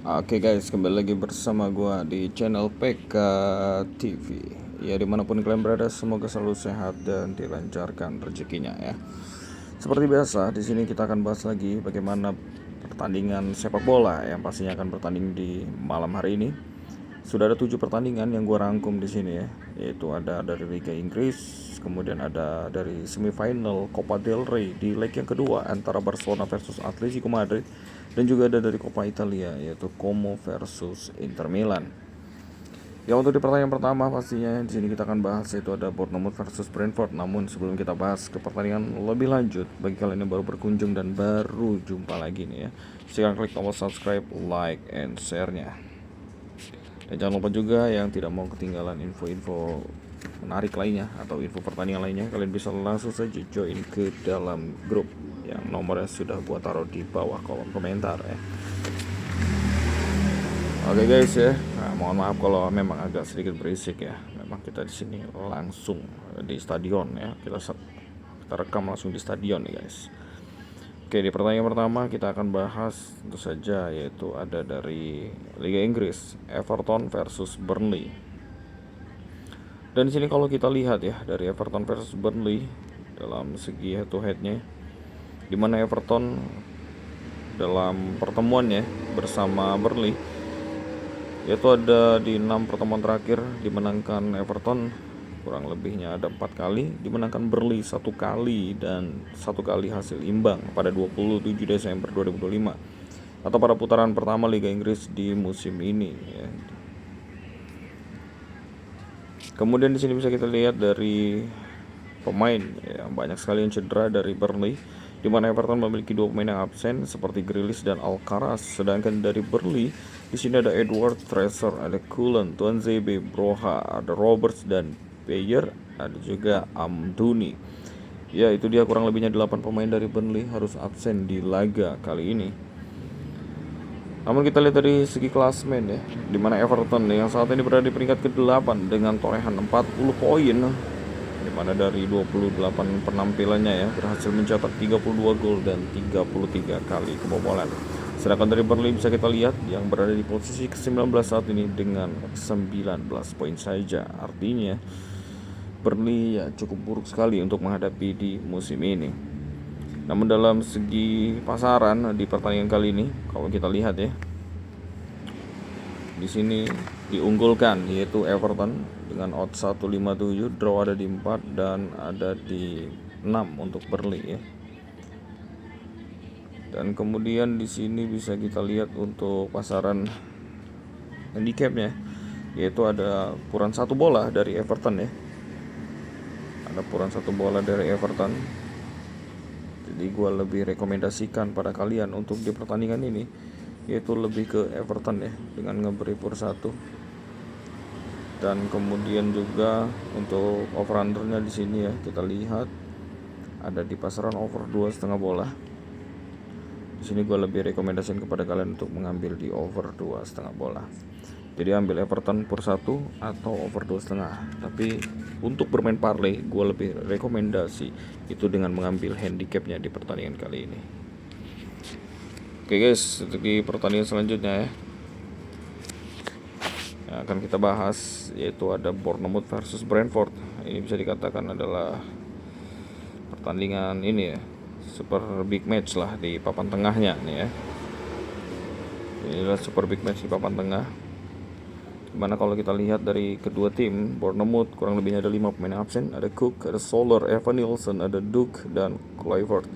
Oke guys, kembali lagi bersama gua di channel PK TV. Ya dimanapun kalian berada, semoga selalu sehat dan dilancarkan rezekinya ya. Seperti biasa, di sini kita akan bahas lagi bagaimana pertandingan sepak bola yang pastinya akan bertanding di malam hari ini. Sudah ada 7 pertandingan yang gua rangkum di sini ya, yaitu ada dari Liga Inggris, kemudian ada dari semifinal Copa del Rey di leg yang kedua antara Barcelona versus Atletico Madrid, dan juga ada dari Coppa Italia yaitu Como versus Inter Milan. Ya, untuk di pertandingan pertama pastinya di sini kita akan bahas yaitu ada Bournemouth versus Brentford. Namun sebelum kita bahas ke pertandingan lebih lanjut, bagi kalian yang baru berkunjung dan baru jumpa lagi nih ya, silakan klik tombol subscribe, like, and share-nya. Dan jangan lupa juga yang tidak mau ketinggalan info-info menarik lainnya atau info pertandingan lainnya, kalian bisa langsung saja join ke dalam grup yang nomornya sudah gua taruh di bawah kolom komentar ya. Oke guys ya, mohon maaf kalau memang agak sedikit berisik ya. Memang kita di sini langsung di stadion ya. Kita rekam langsung di stadion nih guys. Oke, di pertandingan pertama kita akan bahas tentu saja yaitu ada dari Liga Inggris, Everton versus Burnley. Dan di sini kalau kita lihat ya, dari Everton versus Burnley dalam segi head to headnya, di mana Everton dalam pertemuannya bersama Burnley yaitu ada di 6 pertemuan terakhir dimenangkan Everton kurang lebihnya ada 4 kali, dimenangkan Burnley 1 kali, dan 1 kali hasil imbang pada 27 Desember 2025 atau pada putaran pertama Liga Inggris di musim ini ya. Kemudian di sini bisa kita lihat dari pemain yang banyak sekali yang cedera dari Burnley, di mana Everton memiliki 2 pemain yang absen seperti Grealish dan Alcaraz. Sedangkan dari Burnley di sini ada Edward, Fraser, ada Cullen, Tuanzebe, Broha, ada Roberts dan Bayer, ada juga Amdouni. Ya, itu dia kurang lebihnya 8 pemain dari Burnley harus absen di laga kali ini. Namun kita lihat dari segi klasmen ya, di mana Everton yang saat ini berada di peringkat ke-8 dengan torehan 40 poin, di mana dari 28 penampilannya ya berhasil mencetak 32 gol dan 33 kali kebobolan. Sedangkan dari Burnley bisa kita lihat yang berada di posisi ke-19 saat ini dengan 19 poin saja. Artinya Burnley ya cukup buruk sekali untuk menghadapi di musim ini. Namun dalam segi pasaran di pertandingan kali ini, kalau kita lihat ya, di sini diunggulkan yaitu Everton dengan odds 157, draw ada di 4 dan ada di 6 untuk Burnley ya. Dan kemudian di sini bisa kita lihat untuk pasaran handicapnya, yaitu ada puran 1 bola dari Everton ya. Ada puran 1 bola dari Everton. Jadi gue lebih rekomendasikan pada kalian untuk di pertandingan ini yaitu lebih ke Everton ya, dengan ngeberi pur 1. Dan kemudian juga untuk over undernya di sini ya, kita lihat ada di pasaran over 2,5 bola. Di sini gue lebih rekomendasikan kepada kalian untuk mengambil di over 2,5 bola. Jadi ambil Everton pur 1 atau over 2,5. Tapi untuk bermain parlay gue lebih rekomendasi itu dengan mengambil handicapnya di pertandingan kali ini. Oke guys, untuk di pertandingan selanjutnya ya, yang akan kita bahas yaitu ada Bournemouth versus Brentford. Ini bisa dikatakan adalah pertandingan ini ya, super big match lah di papan tengahnya nih ya. Inilah super big match di papan tengah, dimana kalau kita lihat dari kedua tim, Bournemouth kurang lebihnya ada 5 pemain absen, ada Cook, ada Soler, Evan Nilsson, ada Duke dan Kluivert.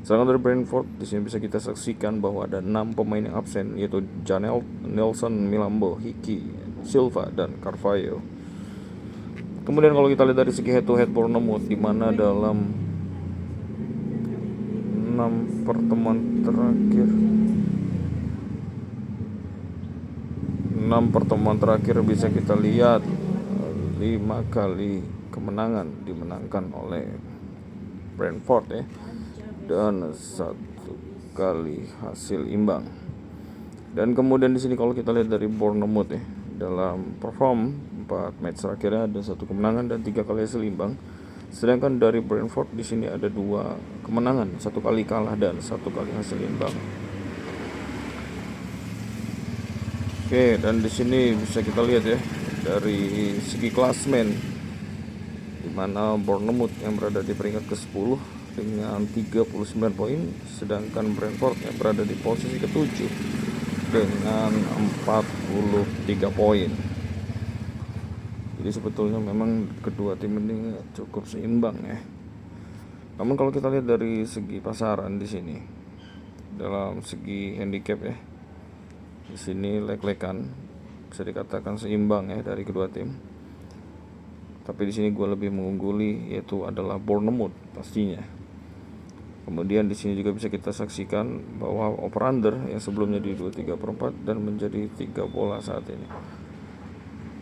Sedangkan dari Brentford di sini bisa kita saksikan bahwa ada 6 pemain yang absen yaitu Janel, Nelson, Milambo, Hickey, Silva dan Carvalho. Kemudian kalau kita lihat dari segi head to head Bournemouth, di mana dalam 6 pertemuan terakhir bisa kita lihat 5 kali kemenangan dimenangkan oleh Brentford ya, dan 1 kali hasil imbang. Dan kemudian di sini kalau kita lihat dari Bournemouth ya, dalam perform 4 match terakhirnya ada 1 kemenangan dan 3 kali hasil imbang. Sedangkan dari Brentford di sini ada 2 kemenangan, 1 kali kalah dan 1 kali hasil imbang. Oke, dan di sini bisa kita lihat ya dari segi klasmen, di mana Bournemouth yang berada di peringkat ke-10 dengan 39 poin, sedangkan Brentford yang berada di posisi ke-7 dengan 43 poin. Jadi sebetulnya memang kedua tim ini cukup seimbang ya. Namun kalau kita lihat dari segi pasaran di sini, dalam segi handicap ya, di sini lek-lekan bisa dikatakan seimbang ya dari kedua tim. Tapi di sini gue lebih mengungguli yaitu adalah Bournemouth pastinya. Kemudian di sini juga bisa kita saksikan bahwa over-under yang sebelumnya di 23/4 dan menjadi 3 bola saat ini.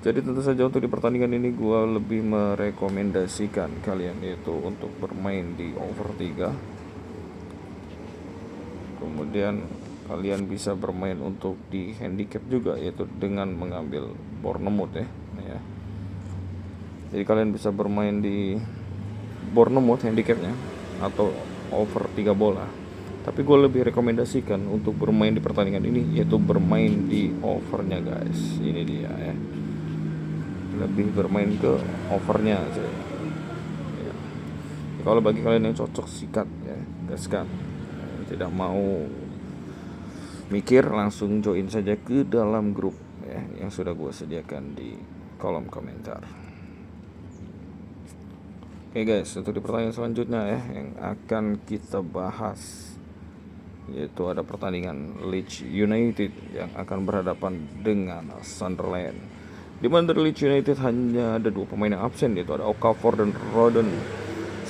Jadi tentu saja untuk di pertandingan ini gue lebih merekomendasikan kalian yaitu untuk bermain di over 3. Kemudian kalian bisa bermain untuk di handicap juga yaitu dengan mengambil Bournemouth ya. Jadi kalian bisa bermain di Bournemouth handicapnya atau over 3 bola. Tapi gue lebih rekomendasikan untuk bermain di pertandingan ini yaitu bermain di overnya guys. Ini dia ya. Lebih bermain ke overnya aja. Ya. Kalau bagi kalian yang cocok sikat ya, gaskan. Tidak mau mikir, langsung join saja ke dalam grup ya, yang sudah gue sediakan di kolom komentar. Oke guys, untuk di pertandingan selanjutnya ya yang akan kita bahas yaitu ada pertandingan Leeds United yang akan berhadapan dengan Sunderland. Di mana dari Leeds United hanya ada 2 pemain yang absen, yaitu ada Okafor dan Rodon.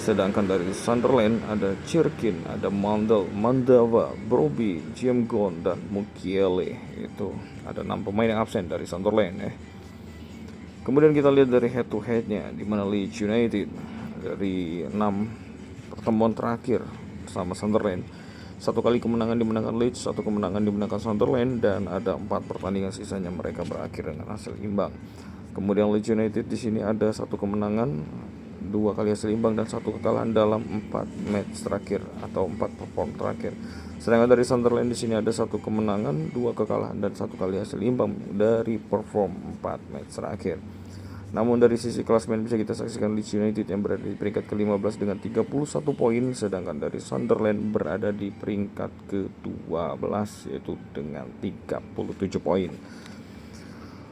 Sedangkan dari Sunderland ada Chirkin, ada Mandava, Broby, Jemgon dan Mukiele. Itu ada 6 pemain yang absen dari Sunderland ya. Kemudian kita lihat dari head to headnya, di mana Leeds United dari 6 pertemuan terakhir sama Sunderland, 1 kali kemenangan dimenangkan Leeds, 1 kemenangan dimenangkan Sunderland, dan ada 4 pertandingan sisanya mereka berakhir dengan hasil imbang. Kemudian Leeds United di sini ada 1 kemenangan, 2 kali hasil imbang dan 1 kekalahan dalam 4 match terakhir atau 4 perform terakhir. Sedangkan dari Sunderland di sini ada 1 kemenangan, 2 kekalahan dan 1 kali hasil imbang dari perform 4 match terakhir. Namun dari sisi klasmen bisa kita saksikan Leeds United yang berada di peringkat ke-15 dengan 31 poin, sedangkan dari Sunderland berada di peringkat ke-12 yaitu dengan 37 poin.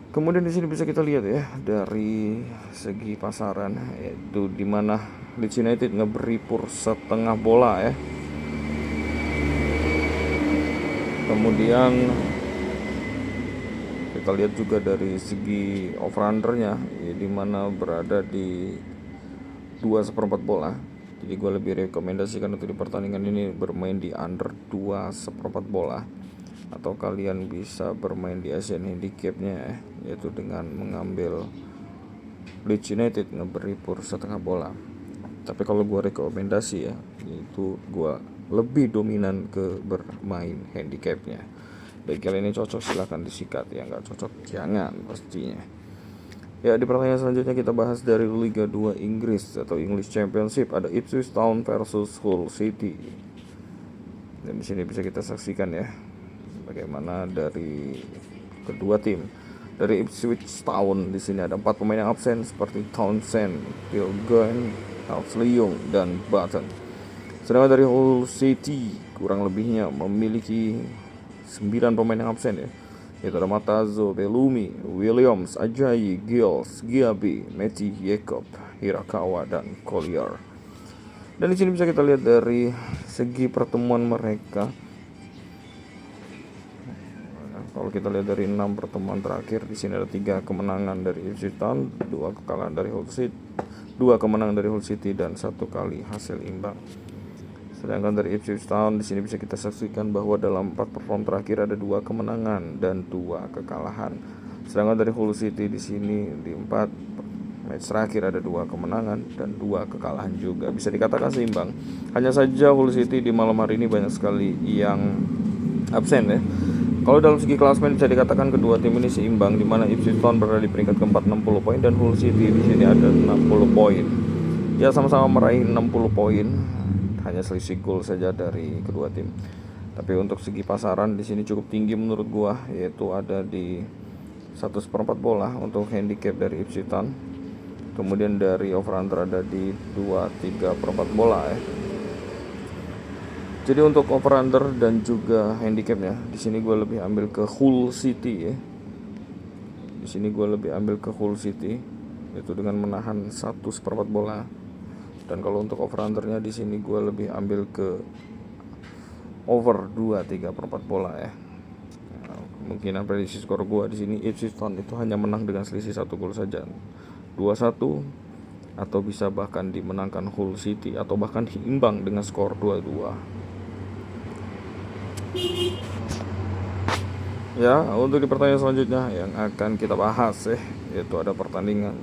Kemudian di sini bisa kita lihat ya dari segi pasaran yaitu di mana Leeds United ngeberi pur setengah bola ya. Kemudian kita lihat juga dari segi over-undernya ya, di mana berada di 2/4 bola. Jadi gue lebih rekomendasikan untuk di pertandingan ini bermain di under 2/4 bola, atau kalian bisa bermain di Asian handicapnya ya, yaitu dengan mengambil Leeds United ngeberi pur setengah bola. Tapi kalau gue rekomendasi ya, itu gue lebih dominan ke bermain handicapnya. Bagi kalian yang cocok silahkan disikat, yang nggak cocok jangan pastinya. Ya, di pertandingan selanjutnya kita bahas dari Liga 2 Inggris atau English Championship, ada Ipswich Town versus Hull City. Dan di sini bisa kita saksikan ya bagaimana dari kedua tim. Dari Ipswich Town di sini ada 4 pemain yang absen seperti Townsend, Pilgrim, Ashley Young dan Button. Sedangkan dari Hull City kurang lebihnya memiliki 9 pemain yang absen ya, yaitu ada Matazo, Bellumi, Williams, Ajayi, Giles, Giabi, Matty, Jacob, Hirakawa dan Collier. Dan di sini bisa kita lihat dari segi pertemuan mereka. Kalau kita lihat dari 6 pertemuan terakhir, di sini ada 3 kemenangan dari Ipswich Town, 2 kekalahan dari Hull City, 2 kemenangan dari Hull City dan 1 kali hasil imbang. Sedangkan dari Ipswich Town di sini bisa kita saksikan bahwa dalam 4 perform terakhir ada 2 kemenangan dan 2 kekalahan. Sedangkan dari Hull City di sini di 4 match terakhir ada 2 kemenangan dan 2 kekalahan juga. Bisa dikatakan seimbang. Hanya saja Hull City di malam hari ini banyak sekali yang absen ya. Kalau dalam segi klasmen bisa dikatakan kedua tim ini seimbang, di mana Ipswich Town berada di peringkat ke-4 60 poin dan Hull City di sini ada 60 poin. Ya, sama-sama meraih 60 poin. Hanya selisih gol saja dari kedua tim. Tapi untuk segi pasaran di sini cukup tinggi menurut gua, yaitu ada di 1/4 bola untuk handicap dari Ipswich Town. Kemudian dari over under ada di 2/3/4 bola ya. Jadi untuk over under dan juga handicapnya, di sini gue lebih ambil ke Hull City ya. Di sini gue lebih ambil ke Hull City, itu dengan menahan 1/4 bola. Dan kalau untuk over undernya di sini gue lebih ambil ke over 2/3/4 bola ya. Kemungkinan prediksi skor gue di sini Ipswich Town itu hanya menang dengan selisih 1 gol saja, 2-1, atau bisa bahkan dimenangkan Hull City, atau bahkan imbang dengan skor 2-2. Ya, untuk di pertandingan selanjutnya yang akan kita bahas yaitu ada pertandingan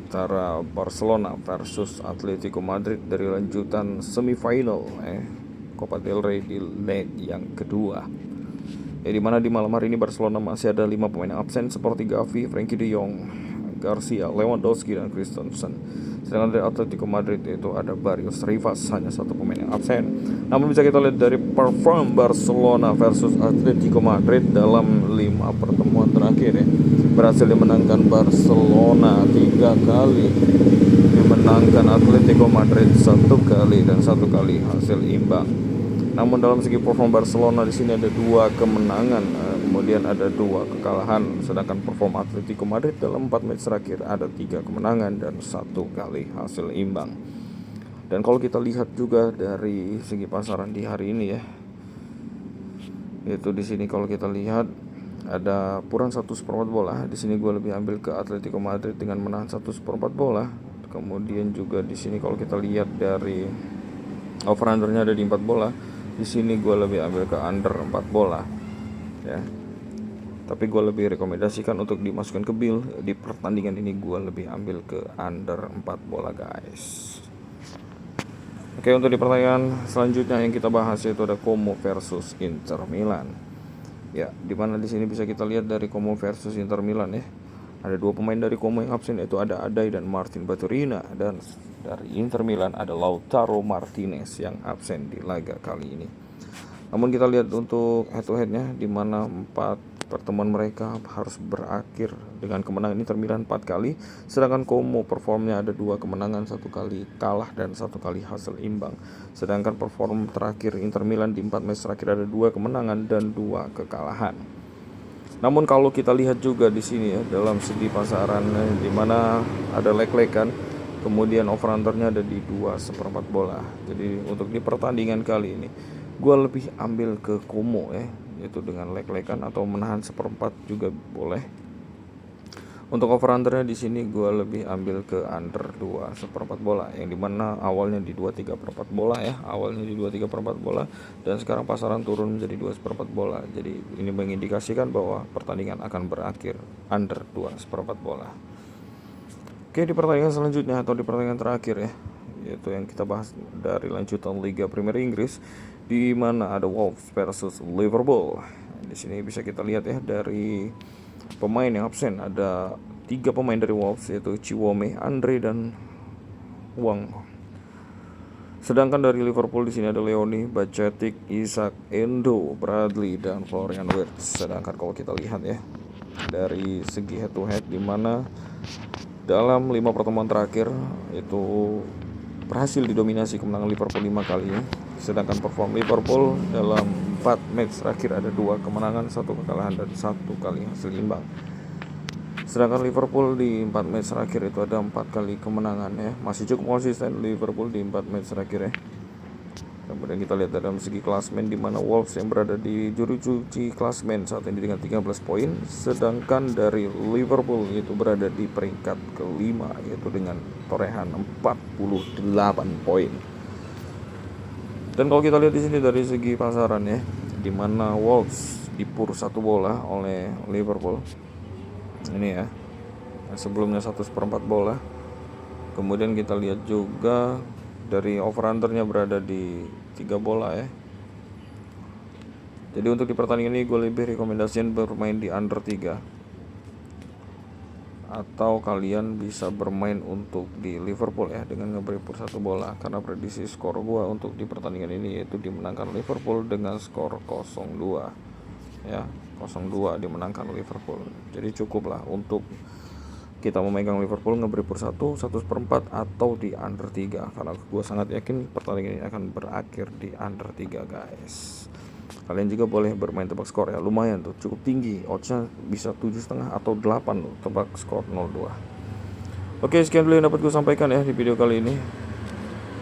antara Barcelona versus Atletico Madrid dari lanjutan semifinal Copa del Rey di leg yang kedua. Di mana di malam hari ini Barcelona masih ada 5 pemain yang absen seperti Gavi, Frenkie de Jong, Garcia, Lewandowski, dan Christensen. Sedangkan dari Atletico Madrid itu ada Barrios Rivas, hanya 1 pemain yang absen. Namun bisa kita lihat dari perform Barcelona versus Atletico Madrid dalam 5 pertemuan terakhir berhasil dimenangkan Barcelona 3 kali, dimenangkan Atletico Madrid 1 kali, dan 1 kali hasil imbang. Namun dalam segi perform Barcelona di sini ada 2 kemenangan, kemudian ada 2 kekalahan. Sedangkan perform Atletico Madrid dalam 4 match terakhir ada 3 kemenangan dan 1 kali hasil imbang. Dan kalau kita lihat juga dari segi pasaran di hari ini ya, yaitu di sini kalau kita lihat ada kurang 1/4 bola. Di sini gue lebih ambil ke Atletico Madrid dengan menahan 1/4 bola. Kemudian juga di sini kalau kita lihat dari over undernya ada di 4 bola. Di sini gue lebih ambil ke under 4 bola ya. Tapi gue lebih rekomendasikan untuk dimasukkan ke bill di pertandingan ini, gue lebih ambil ke under 4 bola guys. Oke, untuk di pertandingan selanjutnya yang kita bahas yaitu ada Como versus Inter Milan. Ya, dimana di sini bisa kita lihat dari Como versus Inter Milan ya. Ada 2 pemain dari Como yang absen, yaitu ada Adai dan Martin Baturina. Dan dari Inter Milan ada Lautaro Martinez yang absen di laga kali ini. Namun kita lihat untuk head to headnya, di mana 4 pertemuan mereka harus berakhir dengan kemenangan Inter Milan 4 kali. Sedangkan Como performnya ada 2 kemenangan, 1 kali kalah, dan 1 kali hasil imbang. Sedangkan perform terakhir Inter Milan di 4 match terakhir ada 2 kemenangan dan 2 kekalahan. Namun kalau kita lihat juga di sini ya, dalam segi pasaran di mana ada leg-legan, kemudian over undernya ada di 2/4 bola. Jadi untuk di pertandingan kali ini gue lebih ambil ke Como ya, yaitu dengan leg-legan atau menahan 1/4 juga boleh. Untuk over undernya di sini gue lebih ambil ke under 2/4 bola, yang dimana awalnya di 2/3/4 bola ya, awalnya di 2/3/4 bola, dan sekarang pasaran turun menjadi 2/4 bola. Jadi ini mengindikasikan bahwa pertandingan akan berakhir under 2/4 bola. Oke, di pertandingan selanjutnya atau di pertandingan terakhir ya, yaitu yang kita bahas dari lanjutan Liga Premier Inggris, di mana ada Wolves versus Liverpool. Di sini bisa kita lihat ya dari pemain yang absen ada 3 pemain dari Wolves, yaitu Chiwome, Andre, dan Wang. Sedangkan dari Liverpool di sini ada Leoni, Bajcetic, Isak, Endo, Bradley, dan Florian Wirtz. Sedangkan kalau kita lihat ya dari segi head to head, di mana dalam 5 pertemuan terakhir itu berhasil didominasi kemenangan Liverpool 5 kali ya. Sedangkan perform Liverpool dalam 4 match terakhir ada 2 kemenangan, 1 kekalahan, dan 1 kali hasil imbang. Sedangkan Liverpool di 4 match terakhir itu ada 4 kali kemenangan ya. Masih cukup konsisten Liverpool di 4 match terakhir ya. Kemudian kita lihat dalam segi klasmen, di mana Wolves yang berada di juru kunci klasmen saat ini dengan 13 poin, sedangkan dari Liverpool itu berada di peringkat kelima yaitu dengan torehan 48 poin. Dan kalau kita lihat di sini dari segi pasaran ya, di mana Wolves dipur 1 bola oleh Liverpool. Ini ya, sebelumnya 1/4 bola. Kemudian kita lihat juga dari over undernya berada di 3 bola ya. Jadi untuk di pertandingan ini gue lebih rekomendasikan bermain di under 3. atau kalian bisa bermain untuk di Liverpool ya dengan ngeberi per 1 bola, karena prediksi skor gua untuk di pertandingan ini yaitu dimenangkan Liverpool dengan skor 0-2 ya, 0-2 dimenangkan Liverpool. Jadi cukup lah untuk kita memegang Liverpool, ngeberi per 1/4 atau di under 3, karena gue sangat yakin pertandingan ini akan berakhir di under 3 guys. Kalian juga boleh bermain tebak skor ya, lumayan tuh, cukup tinggi, oddsnya bisa 7,5 atau 8 tuh, tebak skor 0-2. Oke, sekian dulu yang dapat gue sampaikan ya di video kali ini.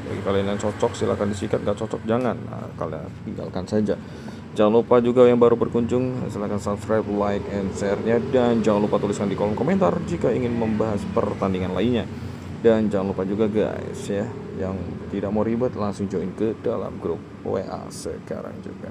Bagi kalian yang cocok silahkan disikat, gak cocok jangan, kalian tinggalkan saja. Jangan lupa juga yang baru berkunjung silahkan subscribe, like, and share-nya. Dan jangan lupa tuliskan di kolom komentar jika ingin membahas pertandingan lainnya. Dan jangan lupa juga guys ya, yang tidak mau ribet langsung join ke dalam grup WA sekarang juga.